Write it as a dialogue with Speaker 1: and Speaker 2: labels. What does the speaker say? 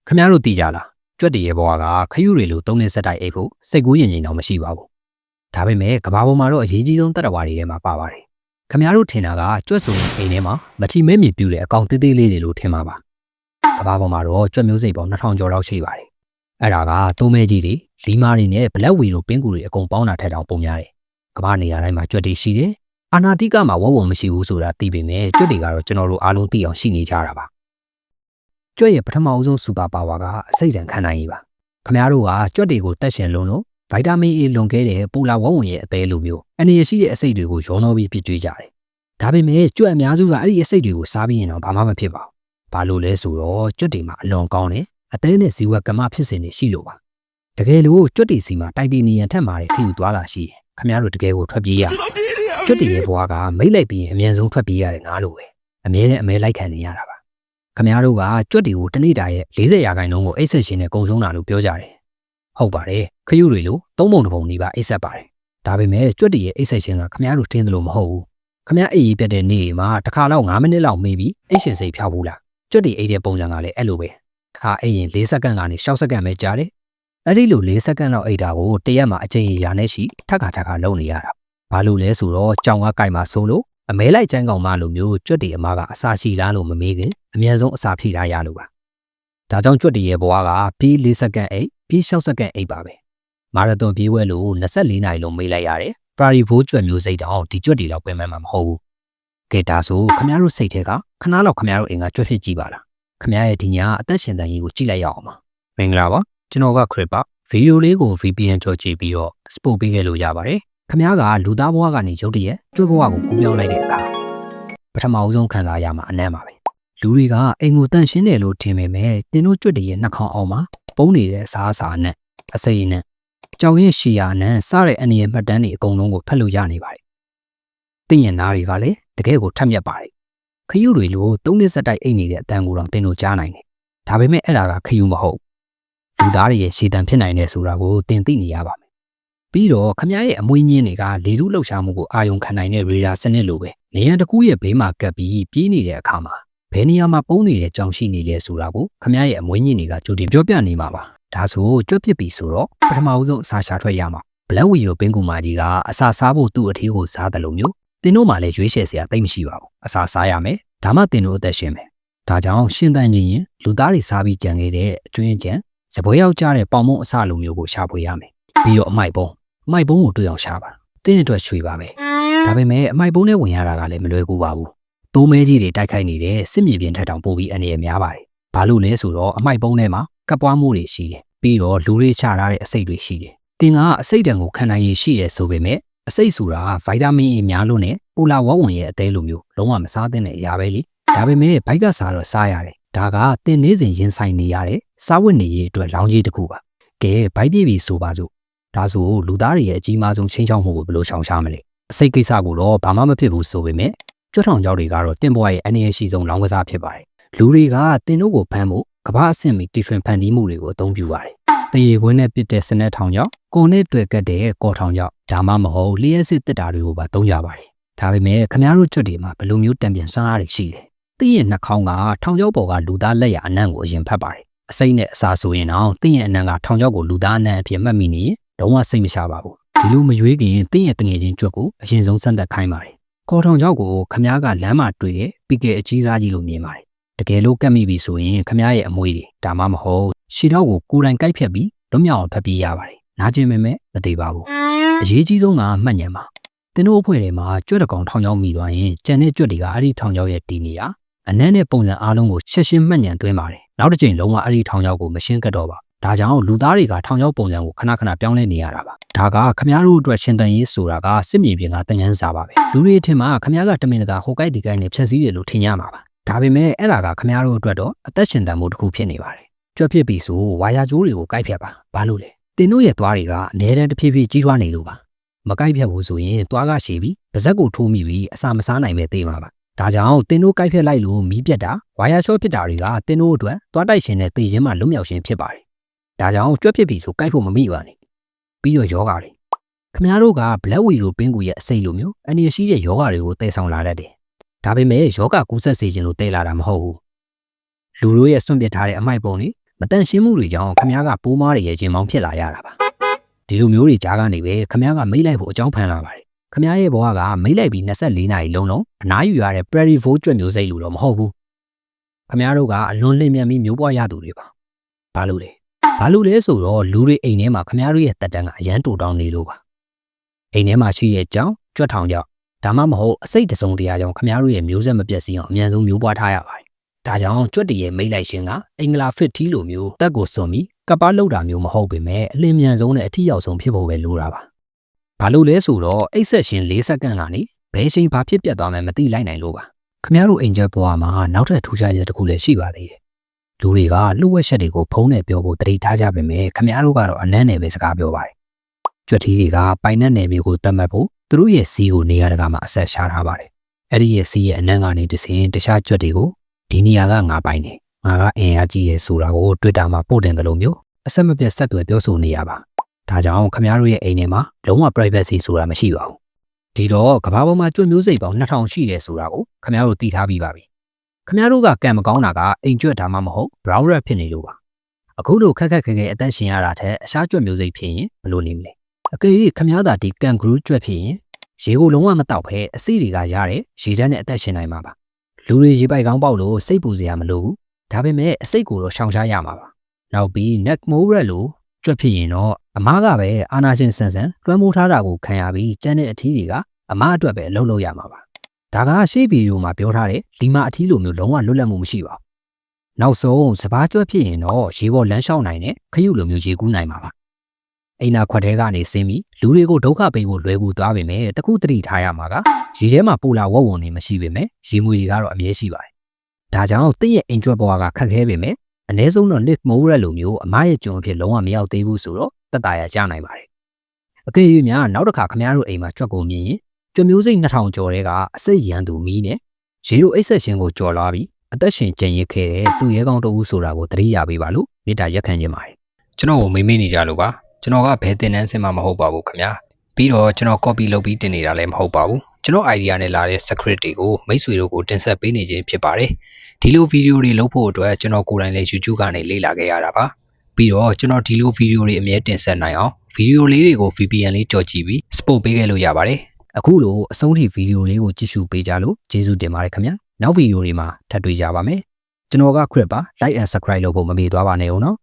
Speaker 1: ခမရတို့တည်ကြလားကြွက်တရေဘွားကခရုတွေလိုသုံးနေစက်တိုက်အိတ်ဖို့စိတ်ကူးရင်တော့မရှိပါဘူးဒါပေမဲ့ကဘာပေါ်မှာတော့အရေးကြီးဆုံးတတ္တဝါတွေထဲမှာပါပါတယ်ခမရတို့ထင်တာကကြွက်ဆိုရင်အိမ်ထဲမှာမထီမဲမြေပြူတဲ့အကောင်သေးသေးလေးတွေလို့ထင်ပါပါကဘာပေါ်မှာတော့ကြွက်မျိုးစိတ်ပေါင်း2000ကျော်လောက်ရှိပါတယ်အဲ့ဒါကသုံးမဲကြီးတွေလီမာတွေနဲ့ဘလက်ဝီလိုပင်းကူတွေအကုန်ပေါင်းတာထက်တောင်ပုံများတယ်ကဘာနေရာတိုင်းမှာကြွက်တွေရှိတယ်အာနာတိကမှာဝဝမရှိဘူးဆိုတာသိပေမဲ့ကြွက်တွေကတော့ကျွန်တော်တို့အားလုံးသိအောင်ရှိနေကြတာပါကြွက်ရဲ့ပထမအဆုံးစူပါပါဝါကအစိတ်တန်ခံနိုင်ရည်ပါခမရတို့ကကြွက်တွေကိုတက်ရှင်လုံးလို့ဗိုက်တာမင် A လွန်ခဲ့တဲ့ပူလာဝဝင်ရဲ့အသေးလိုမျိုးအနေရရှိတဲ့အစိတ်တွေကိုရောနှောပြီးပြစ်ကြွေးကြတယ်ဒါပေမဲ့ကြွက်အများစုကအဲ့ဒီအစိတ်တွေကိုစားပြီးရင်တော့ဘာမှမဖြစ်ပါဘူးဘာလို့လဲဆိုတော့ကြွက်တွေမှာအလွန်ကောင်းတယ်အသေးနဲ့ဇီဝကမ္မဖြစ်စဉ်တွေရှိလို့ပါတကယ်လို့ကြွက်တွေစီမှာတိုက်တီနီယန်ထက်မှာခယူသွားလာရှိရင်ခမရတို့တကယ်ကိုထွက်ပြေးရကြွက်တွေရဲ့ဘဝကမိတ်လိုက်ပြီးအမြန်ဆုံးထွက်ပြေးရတယ်ငါလိုပဲအမြဲတမ်းအမဲလိုက်ခံနေရတာပါခမရတို့ကကြွက်တွေကိုတနေ့တာရဲ့40%ကိုအိတ်ဆက်ရှင်နဲ့ကုံဆုံးတာလို့ပြောကြတယ်ဟုတ်ပါတယ်ခရုတွေလို့သုံးပုံတစ်ပုံနီးပါအိတ်ဆက်ပါတယ်ဒါပေမဲ့ကြွက်တွေရဲ့အိတ်ဆက်ရှင်ကခမရတို့ထင်းတယ်လို့မဟုတ်ဘူးခမရအေးကြီးပြတ်တဲ့နေ့မှာတစ်ခါတော့9မိနစ်လောက်မေးပြီးအိတ်ရှင်စိတ်ဖြောက်ဘူးလားကြွက်တွေအိတ်တဲ့ပုံစံကလည်းအဲ့လိုပဲခါအိတ်ရင်4စက္ကန့်ကနေ6စက္ကန့်ပဲကြာတယ်အဲ့ဒီလို4စက္ကန့်လောက်အိတ်တာကိုတရက်မှာအချိန်ရာနဲ့ရှိထက်ခါလုံးနေရတာဘာလို့လဲဆိုတော့ကြောင်ကကြိုက်မှာဆိုလို့အမဲလိုက်ကျန်းကောင်မလိုမျိုးကြွက်တွေအမားကအစာရှိလားလို့မမေးခင်အမြန်ဆုံးအစာဖြည့်ထားရလို့ပါဒါကြောင့်ကြွက်တွေရဲ့ဘဝကပြီး4စက္ကန့်အိတ်ပြီး6စက္ကန့်အိတ်ပါပဲမာရသွန်ပြေးဝဲလို့24နာရီလုံးမေးလိုက်ရတယ်ပရာရီဘိုးကြွက်မျိုးစိတ်တောင်ဒီကြွက်တွေတော့ပြင်မှမှာမဟုတ်ဘူးကဲဒါဆိုခမရတို့စိတ်ထဲကခဏလောက်ခမရတို့အိမ်ကကြွက်ဖြစ်ကြည့်ပါလားခမရရဲ့ဒီညအသက်ရှင်တန်ကြီးကိုကြည့်လိုက်ရအောင်ပါမ
Speaker 2: င်္ဂလာပါကျွန်တော်ကခရစ်ပါဗီဒီယိုလေးကို VPN ကြော်ကြည့်ပြီးတော့ support ပေးခဲ့လို့ရပါတယ်
Speaker 1: ခမရကလူသားဘဝကနေရုတ်တရက်ကြွက်ဘဝကိုကူးပြောင်းလိုက်တဲ့အခါပထမအဆုံးခံစားရမှာအနမ်းပါပဲလူတွေကအိမ်ကိုတန့်ရှင်းတယ်လို့ထင်ပေမဲ့တင်တို့ကြွက်တွေရဲ့နှာခေါင်းအောင်မှာပုံနေတဲ့အစားအစာနဲ့အစိမ်းနဲ့ကြောင်ရင်ရှီယာနဲ့စတဲ့အနေနဲ့မှတ်တမ်းတွေအကုန်လုံးကိုဖတ်လို့ရနေပါတယ်။တင်ရင်နားတွေကလည်းတကယ်ကိုထက်မြက်ပါတယ်။ခရုတွေလို3နှစ်စက်တိုက်အိတ်နေတဲ့အတန်ကိုတော့တင်တို့ကြားနိုင်တယ်။ဒါပေမဲ့အဲ့ဒါကခရုမဟုတ်။လူသားတွေရဲ့ရှည်တံဖြစ်နိုင်တယ်ဆိုတာကိုတင်သိနေရပါမယ်။ပြီးတော့ခမရရဲ့အမွှေးညင်းတွေကလေထုလှုပ်ရှားမှုကိုအာရုံခံနိုင်တဲ့ရေဒါစနစ်လိုပဲနေရန်တစ်ခုရဲ့ဘေးမှာကပ်ပြီးပြေးနေတဲ့အခါမှာဘယ်နေရာမှာပုံနေတဲ့ကြောင်ရှိနေလဲဆိုတာကိုခမရရဲ့အမွှေးညင်းတွေကကြိုတင်ပြောပြနေမှာပါဒါဆိုကြွက်ဖြစ်ပြီဆိုတော့ပထမဆုံးအစာရှာထွက်ရမှာဘလက်ဝီလိုပင်ကူမာကြီးကအစာစားဖို့သူ့အထီးကိုစားတယ်လို့မျိုးတင်တို့မှလည်းရွေးချယ်စရာသိမရှိပါဘူးအစာစားရမယ်ဒါမှတင်တို့အသက်ရှင်မယ်ဒါကြောင့်ရှင်သန်ခြင်းရင်လူသားတွေစားပြီးကြံခဲ့တဲ့အကျွင်းကြံစပွဲရောက်ကြတဲ့ပေါင်မုံအစာလိုမျိုးကိုရှာဖွေရမယ်ပြီးတော့အမိုက်ပုံကိုတွေ့အောင်ရှာပါတင်းအတွက်ချွေပါမယ်ဒါပေမဲ့အမိုက်ပုံနဲ့ဝင်ရတာကလည်းမလွယ်ကူပါဘူးတိုးမဲကြီးတွေတိုက်ခိုက်နေတဲ့စစ်မြေပြင်ထက်တောင်ပိုပြီးအနေရများပါတယ်ဘာလို့လဲဆိုတော့အမိုက်ပုံထဲမှာကပ်ပွားမှုတွေရှိတယ်ပြီးတော့လူတွေချထားတဲ့အစိတ်တွေရှိတယ်တင်ကအစိတ်တံကိုခံနိုင်ရည်ရှိတယ်ဆိုပေမဲ့အစိတ်ဆိုတာဗိုက်တာမင် A များလို့နဲ့ပူလာဝဝင်ရဲ့အသေးလိုမျိုးလုံးဝမစားသင့်တဲ့အရာပဲလေဒါပေမဲ့ဘိုက်ကစားတော့စားရတယ်ဒါကတင်နေစဉ်ရင်ဆိုင်နေရတဲ့စားဝတ်နေရေးအတွက်လောင်းကြီးတစ်ခုပါကဲဘိုက်ပြည့်ပြီဆိုပါစို့ဒါဆိုလူသားတွေရဲ့အကြီးမားဆုံးချင်းချောင်းမှုကိုဘယ်လိုရှောင်ရှားမလဲအစိတ်ကိစ္စကိုတော့ဘာမှမဖြစ်ဘူးဆိုပေမဲ့ကျွတ်ထောင်ကြောက်တွေကတော့တင်ဘွားရဲ့အနေရရှိဆုံးလောင်းကစားဖြစ်ပါတယ်လူတွေကတင်တို့ကိုဖမ်းဖို့ကမ္ဘာအဆင့်မီတီဖန်ဖန်တီးမှုတွေကိုအသုံးပြုပါတယ်တရေခွင်းနဲ့ပစ်တဲ့စနက်ထောင်ကြောက်ကိုနဲ့တွေ့ကတ်တဲ့ကော်ထောင်ကြောက်ဒါမှမဟုတ်လျှက်စစ်တက်တာတွေကိုပါသုံးကြပါတယ်ဒါပေမဲ့ခမရတို့ကျွတ်တွေမှာဘယ်လိုမျိုးတံပြန်ဆွမ်းအားတွေရှိလဲတင်းရဲ့နှာခေါင်းကထောင်ကြောက်ပေါ်ကလူသားလက်ရအနံ့ကိုအရင်ဖတ်ပါတယ်အစိမ့်နဲ့အစာဆိုရင်တော့တင်းရဲ့အနံ့ကထောင်ကြောက်ကိုလူသားအနံ့အဖြစ်မှတ်မိနေရင်လုံးဝစိတ်မချပါဘူးဒီလိုမရွေးခင်တင်းရဲ့တငယ်ချင်းကျွတ်ကိုအရင်ဆုံးစမ်းသပ်ခိုင်းပါတယ်ကော်ထောင်ကြောက်ကိုခမရကလမ်းမှာတွေ့တဲ့ပီကဲအကြီးစားကြီးလို့မြင်ပါတယ်တကယ်လို့ကတ်မိပြီဆိုရင်ခမရရဲ့အမွေတွေဒါမှမဟုတ်ရှီတော့ကိုကိုယ်တိုင်ကိုက်ဖြတ်ပြီးလွတ်မြောက်အောင်ဖက်ပြေးရပါတယ်နားကျင်မဲ့မသေးပါဘူးအရေးကြီးဆုံးကမှတ်ဉဏ်ပါတင်တို့အဖွဲ့တွေမှာကြွက်တကောင်ထောင်ချောင်းမိသွားရင်ကြံတဲ့ကြွက်တွေကအဲ့ဒီထောင်ချောင်းရဲ့တီနေရအနက်နဲ့ပုံစံအားလုံးကိုရှင်းမှတ်ဉဏ်သွင်းပါတယ်နောက်တစ်ချိန်လုံးဝအဲ့ဒီထောင်ချောင်းကိုမရှင်းကတ်တော့ပါဒါကြောင့်လူသားတွေကထောင်ချောင်းပုံစံကိုခဏပြောင်းလဲနေရတာပါဒါကခမရတို့အတွက်ရှင်တန်ရေးဆိုတာကစစ်မြေပြင်ကတန်ငန်းစာပါပဲလူတွေထင်မှာခမရကတမင်တကာဟိုကိုက်ဒီကိုက်နဲ့ဖြတ်စည်းတယ်လို့ထင်ရမှာပါဒါပေမဲ့အဲ့ဒါကခမရတို့အတွက်တော့အသက်ရှင်တန်မှုတစ်ခုဖြစ်နေပါတယ်ကြွက်ဖြစ်ပြီဆိုဝါယာကျိုးတွေကိုကိုက်ဖြတ်ပါဘာလို့လဲတင်တို့ရဲ့သွားတွေကအများတန်းတစ်ဖြည်းဖြည်းကြီးထွားနေလို့ပါမကိုက်ဖြတ်ဘူးဆိုရင်သွားကရှည်ပြီးပါဇက်ကိုထိုးမိပြီးအစာမစားနိုင်ပဲသေးမှာပါဒါကြောင့်တင်တို့ကိုက်ဖြတ်လိုက်လို့မီးပြတ်တာဝါယာချောဖြစ်တာတွေကတင်တို့အတွက်သွားတိုက်ရှင်တဲ့သေခြင်းမှလွတ်မြောက်ခြင်းဖြစ်ပါတယ်ဒါကြောင့်ကြွက်ဖြစ်ပြီဆိုကိုက်ဖို့မမိပါနဲ့ပြီးတော့ယောဂတွေခမရတို့ကဘလက်ဝီလိုပင်းကူရဲ့အစိတ်လိုမျိုးအနေရှိတဲ့ယောဂတွေကိုတည်ဆောင်လာတတ်တယ်ဒါပေမဲ့ယောဂကူးဆက်စေခြင်းလို့တည်လာတာမဟုတ်ဘူးလူတို့ရဲ့စွန့်ပစ်ထားတဲ့အမိုက်ပုံတွေ မတန်ရှင်းမှုတွေကြောင့်ခမ ्या ကပိုးမားတွေရဲ့ခြင်းမောင်းဖြစ်လာရတာပါဒီလိုမျိုးတွေကြားကနေပဲခမ ्या ကမိတ်လိုက်ဖို့အကြောင်းဖန်လာပါတယ်ခမ ्या ရဲ့ဘဝကမိတ်လိုက်ပြီး24နာရီလုံးလုံးအနားယူရတဲ့ Prairie Vole ကြွက်မျိုးစိတ်လို့တော့မဟုတ်ဘူးခမ ्या တို့ကအလွန်လင်းမြန်ပြီးမျိုးပွားရသူတွေပါဘာလို့လဲဆိုတော့လူတွေအိမ်ထဲမှာခမ ्या တို့ရဲ့တက်တန်းကအရန်တူတောင်းနေလို့ပါအိမ်ထဲမှာရှိရဲ့ကြောင်ကြွက်ထောင်ကြောင်ဒါမှမဟုတ်အစိတ်တစုံတရာကြောင့်ခမ ्या တို့ရဲ့မျိုးဆက်မပြတ်စီအောင်အမြန်ဆုံးမျိုးပွားထားရပါတယ်ဒါကြောင့်ကြွက်တရဲ့မိတ်လိုက်ရှင်ကအင်္ဂလာဖစ်ထီလိုမျိုးတက်ကိုစွန်ပြီးကပ်ပါလောက်တာမျိုးမဟုတ်ပေမဲ့အလင်းမြန်ဆုံးနဲ့အထီရောက်ဆုံးဖြစ်ဖို့ပဲလိုတာပါဘာလို့လဲဆိုတော့အိတ်ဆက်ရှင်4စက္ကန့်ကနေဘယ်ချိန်ဘာဖြစ်ပြတ်သွားမှမသိလိုက်နိုင်လို့ပါခမ ्या တို့အိမ်ကျဘွားမှာနောက်ထပ်ထူးခြားချက်တစ်ခုလည်းရှိပါသေးတယ်လူတွေကလှုပ်ဝက်ချက်တွေကိုဖုံးနဲ့ပြောဖို့တတိထားကြပေမဲ့ခမ ्या တို့ကတော့အနမ်းနယ်ပဲစကားပြောပါတယ်ကြွက်ထီတွေကပိုင်နဲ့နယ်မြေကိုတတ်မှတ်ဖို့သူတို့ရဲ့စီးကိုနေရာတကာမှာအဆက်ရှားထားပါတယ်အဲ့ဒီရဲ့စီးရဲ့အနမ်းကနေတဆင်တခြားကြွက်တွေကိုဒီနေရာကငါပိုင်နေငါကအင်အားကြီးရဲဆိုတာကို Twitter မှာပို့တင်တယ်လို့မျိုးအဆက်မပြတ်ဆက်သွယ်ပြောဆိုနေရပါဒါကြောင့်ခမ ्या တို့ရဲ့အိမ်ထဲမှာလုံးဝ privacy ဆိုတာမရှိပါဘူးဒီတော့ကဘာပေါ်မှာကြွက်မျိုးစိတ်ပေါင်း2000ရှိတယ်ဆိုတာကိုခမ ्या တို့သိထားပြီးပါပြီခမ ्या တို့ကကံမကောင်းတာကအိမ်ကြွက်ဒါမှမဟုတ် brown rat ဖြစ်နေလို့ပါအခုလိုခက်ခဲအသက်ရှင်ရတာထက်အရှားကြွက်မျိုးစိတ်ဖြစ်ရင်ဘယ်လိုနေမလဲအကယ်၍ခမ ्या သာဒီကန်ဂရူးကြွက်ဖြစ်ရင်ရေကိုလုံးဝမတောက်ဖဲအစီတွေကရတဲ့ရေဓာတ်နဲ့အသက်ရှင်နိုင်မှာပါလူတွေရေပိုက်ကောင်းပေါက်လို့စိတ်ပူစရာမလိုဘူးဒါပေမဲ့အစိတ်ကိုတော့ရှောင်ရှားရမှာပါနောက်ပြီး neck mole rat လို့ကြွက်ဖြစ်ရင်တော့အမားကပဲအာနာရှင်ဆန်လွှမ်းမိုးထားတာကိုခံရပြီးကျန်တဲ့အထီးတွေကအမားအတွက်ပဲအလုပ်လုပ်ရမှာပါဒါကရှေ့ဗီဒီယိုမှာပြောထားတဲ့ဒီမှာအထီးလိုမျိုးလုံးဝလွတ်လပ်မှုမရှိပါဘူးနောက်ဆုံးစပားကြွက်ဖြစ်ရင်တော့ရေပေါ်လမ်းလျှောက်နိုင်တဲ့ခရုလိုမျိုးရေကူးနိုင်မှာပါအိမ်နာခွက်ထဲကနေဆင်းပြီးလူတွေကိုဒုက္ခပေးဖို့လွယ်ကူသွားပေမဲ့တခုတတိထားရမှာကရေထဲမှာပူလာဝက်ဝုံနေမရှိပေမဲ့ရေမွေတွေကတော့အမြဲရှိပါတယ်ဒါကြောင့်တင့်ရဲ့အိမ်ကျွက်ဘဝကခက်ခဲပေမဲ့အနည်းဆုံးတော့ Nick Moore လိုမျိုးအမရဲ့ကျွန်အဖြစ်လုံးဝမရောက်သေးဘူးဆိုတော့တက်တာရကြနိုင်ပါတယ်အကယ်၍များနောက်တစ်ခါခမ ्या တို့အိမ်မှာကြွက်ကိုမြင်ရင်ကျွက်မျိုးစိတ်2000ကျော်တဲကအစိတ်ရန်သူမီးနဲ့ရေတို့အိတ်ဆက်ရှင်ကိုကြော်လာပြီးအသက်ရှင်ကျင်ရစ်ခဲ့တဲ့သူရဲကောင်းတဦးဆိုတာကိုသတိရပေးပါလို့မေတ္တာရက်ခံခြင်းပါတယ်ကျွန်တော်ကိုမေးနေကြလို့ပါကျွန်တော်ကဘယ်တင်တန်းစင်မှမဟုတ်ပါဘူးခင်ဗျာပြီးတော့ကျွန်တော် copy လုပ်ပြီးတင်နေတာလည်းမဟုတ်ပါဘူးကျွန်တော် idea နဲ့လာတဲ့ script တွေကိုမိတ်ဆွေတို့ကိုတင်ဆက်ပေးနေခြင်းဖြစ်ပါတယ်ဒီလိုဗီဒီယိုတွေလုပ်ဖို့အတွက်ကျွန်တော်ကိုယ်တိုင်လည်း YouTube ကနေလေ့လာခဲ့ရတာပါပြီးတော့ကျွန်တော်ဒီလိုဗီဒီယိုတွေအမြဲတင်ဆက်နိုင်အောင်ဗီဒီယိုလေးတွေကို VPN လေးကြော်ကြည့်ပြီး support ပေးခဲ့လို့ရပါတယ်အခုလိုအဆုံးထိဗီဒီယိုလေးကိုကြည့်ရှုပေးကြလို့ကျေးဇူးတင်ပါတယ်ခင်ဗျာနောက်ဗီဒီယိုတွေမှာထပ်တွေ့ကြပါမယ်ကျွန်တော်က Chris ပါ like and subscribe လုပ်ဖို့မမေ့သွားပါနဲ့ဦးနော်